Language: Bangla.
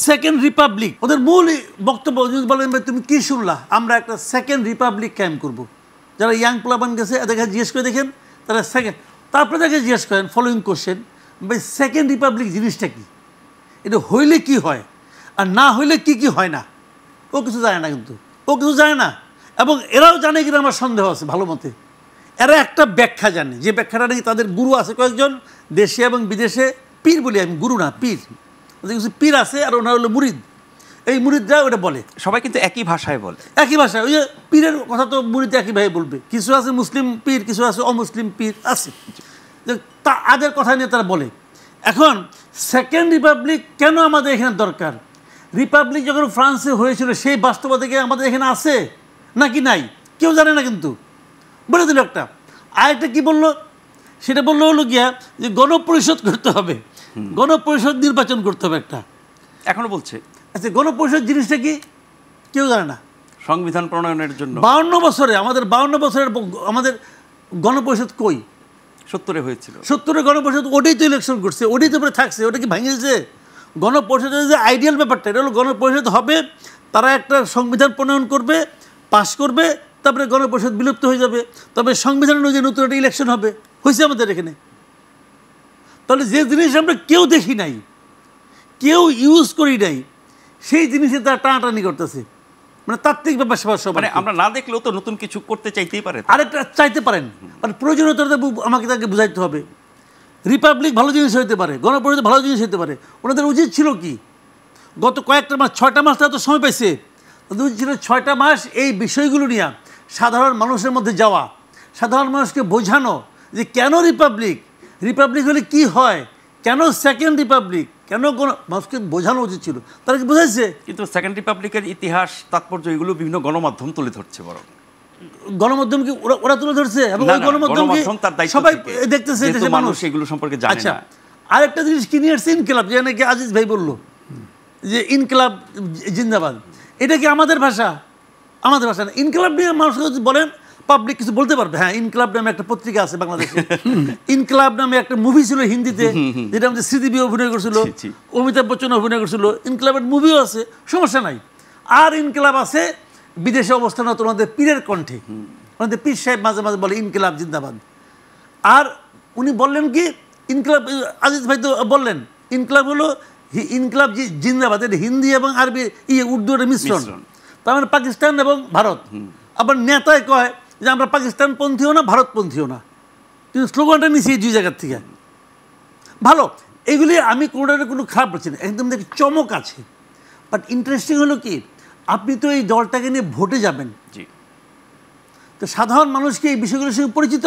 সেকেন্ড রিপাবলিক, ওদের মূল বক্তব্য যদি বলেন ভাই তুমি কি শুনলা, আমরা একটা সেকেন্ড রিপাবলিক ক্যাম্প করব। যারা ইয়াং প্লাবান গেছে এদেরকে জিজ্ঞেস করে দেখেন, তারা সেকেন্ড, তারপরে তাকে জিজ্ঞেস করেন ফলোয়িং কোশ্চেন, ভাই সেকেন্ড রিপাবলিক জিনিসটা কি, এটা হইলে কি হয় আর না হইলে কি কি হয় না, ও কিছু জানে না, কিন্তু ও কিছু জানে না। এবং এরাও জানে কিনা আমার সন্দেহ আছে ভালো মতে। এরা একটা ব্যাখ্যা জানে, যে ব্যাখ্যাটা নাকি তাদের গুরু আছে কয়েকজন দেশে এবং বিদেশে, পীর বলি আমি, গুরু না পীর, কিছু পীর আছে আর ওনার হলো মুরিদ, এই মুরিদরা ওটা বলে। সবাই কিন্তু একই ভাষায় বলে, একই ভাষায়। ওই যে পীরের কথা তো মুরিদ একইভাবে বলবে, কিছু আছে মুসলিম পীর, কিছু আছে অমুসলিম পীর আছে, তা আগের কথা নিয়ে তারা বলে। এখন সেকেন্ড রিপাবলিক কেন আমাদের এখানে দরকার? রিপাবলিক যখন ফ্রান্সে হয়েছিল সেই বাস্তবতা কি আমাদের এখানে আছে নাকি নাই কেউ জানে না, কিন্তু বলে দিল একটা। আরেকটা কি বললো, সেটা বললো হলো গিয়া যে গণপরিষদ করতে হবে, গণপরিষদ নির্বাচন করতে হবে একটা, এখনো বলছে। আচ্ছা গণপরিষদ জিনিসটা কি কেউ জানে না। সংবিধান প্রণয়নের জন্য 52 বছরে আমাদের 52 বছরের আমাদের গণপরিষদ কই? 70-এ হয়েছিল, 70-এ গণপরিষদ, ওটাই তো ইলেকশন করছে, ওটাই তো থাকছে, ওটা কি ভাঙিয়েছে? গণপরিষদের যে আইডিয়াল ব্যাপারটা, এটা হলো গণপরিষদ হবে, তারা একটা সংবিধান প্রণয়ন করবে, পাশ করবে, তারপরে গণপরিষদ বিলুপ্ত হয়ে যাবে, তবে সংবিধান অনুযায়ী নতুন একটা ইলেকশন হবে। হয়েছে আমাদের এখানে। তাহলে যে জিনিস আমরা কেউ দেখি নাই, কেউ ইউজ করি নাই, সেই জিনিসে তারা টানাটানি করতেছে, মানে তাত্ত্বিক ব্যাপার স্যাপার সব। মানে আমরা না দেখলেও তো নতুন কিছু করতে চাইতেই পারে, আরেকটা চাইতে পারেন, মানে প্রয়োজনীয়তা আমাকে তাকে বুঝাইতে হবে। রিপাবলিক ভালো জিনিস হইতে পারে, গণপরিষদ ভালো জিনিস হইতে পারে, ওনাদের উচিত ছিল কি গত কয়েকটা মাস, 6টা মাস তারা তো সময় পাইছে, তাদের উচিত ছিল 6টা মাস এই বিষয়গুলো নিয়ে সাধারণ মানুষের মধ্যে যাওয়া, সাধারণ মানুষকে বোঝানো যে কেন রিপাবলিক, রিপাবলিক হলে কি হয়, কেন সেকেন্ড রিপাবলিক, কেন মানুষকে বোঝানো উচিত ছিল। তারা কি বোঝাইছে? কিন্তু সেকেন্ড রিপাবলিকের ইতিহাস, তাৎপর্য এগুলো বিভিন্ন গণমাধ্যম তুলে ধরছে, বরং গণমাধ্যম কি ওরা তুলে ধরছে, এবং ওই গণমাধ্যম সবাই দেখতেছে, মানুষ এগুলো সম্পর্কে জানে না। আরেকটা জিনিস কি নিয়ে আসছে ইনকিলাব, যে নাকি আজিজ ভাই বললো যে ইনকিলাব জিন্দাবাদ, এটা কি আমাদের ভাষা? আমাদের ভাষা না। ইনকিলাব নিয়ে মানুষ বলেন, পাবলিক কিছু বলতে পারবে। হ্যাঁ, ইনকিলাব নামে একটা পত্রিকা আছে বাংলাদেশে, ইনকিলাব নামে একটা মুভি ছিল হিন্দিতে, যেটা আমাদের শ্রীদেবী অভিনয় করছিল, অমিতাভ বচ্চন অভিনয় করছিল, ইনকিলাবের মুভিও আছে, সমস্যা নাই। আর ইনকিলাব আছে বিদেশে অবস্থানরত ওনাদের পীরের কণ্ঠে, ওনাদের পীর সাহেব মাঝে মাঝে বলে ইনকিলাব জিন্দাবাদ। আর উনি বললেন কি ইনকিলাব, আজিজ ভাই তো বললেন ইনকিলাব হলো ইনকিলাব জিন্দাবাদ, এটা হিন্দি এবং আরবি উর্দুর মিশ্রণ, তার মানে পাকিস্তান এবং ভারত। আবার নেতায় কয় যে আমরা পাকিস্তানপন্থীও না ভারতপন্থীও না, কিন্তু স্লোগানটা নিছি এই 2 জায়গার থেকে। ভালো, এগুলি আমি কোনোটার কোনো খারাপ বলছি না, একদম দেখি চমক আছে। বাট ইন্টারেস্টিং হলো কি, আপনি তো এই দলটাকে নিয়ে ভোটে যাবেন, তো সাধারণ মানুষ কি এই বিষয়গুলোর সঙ্গে পরিচিত?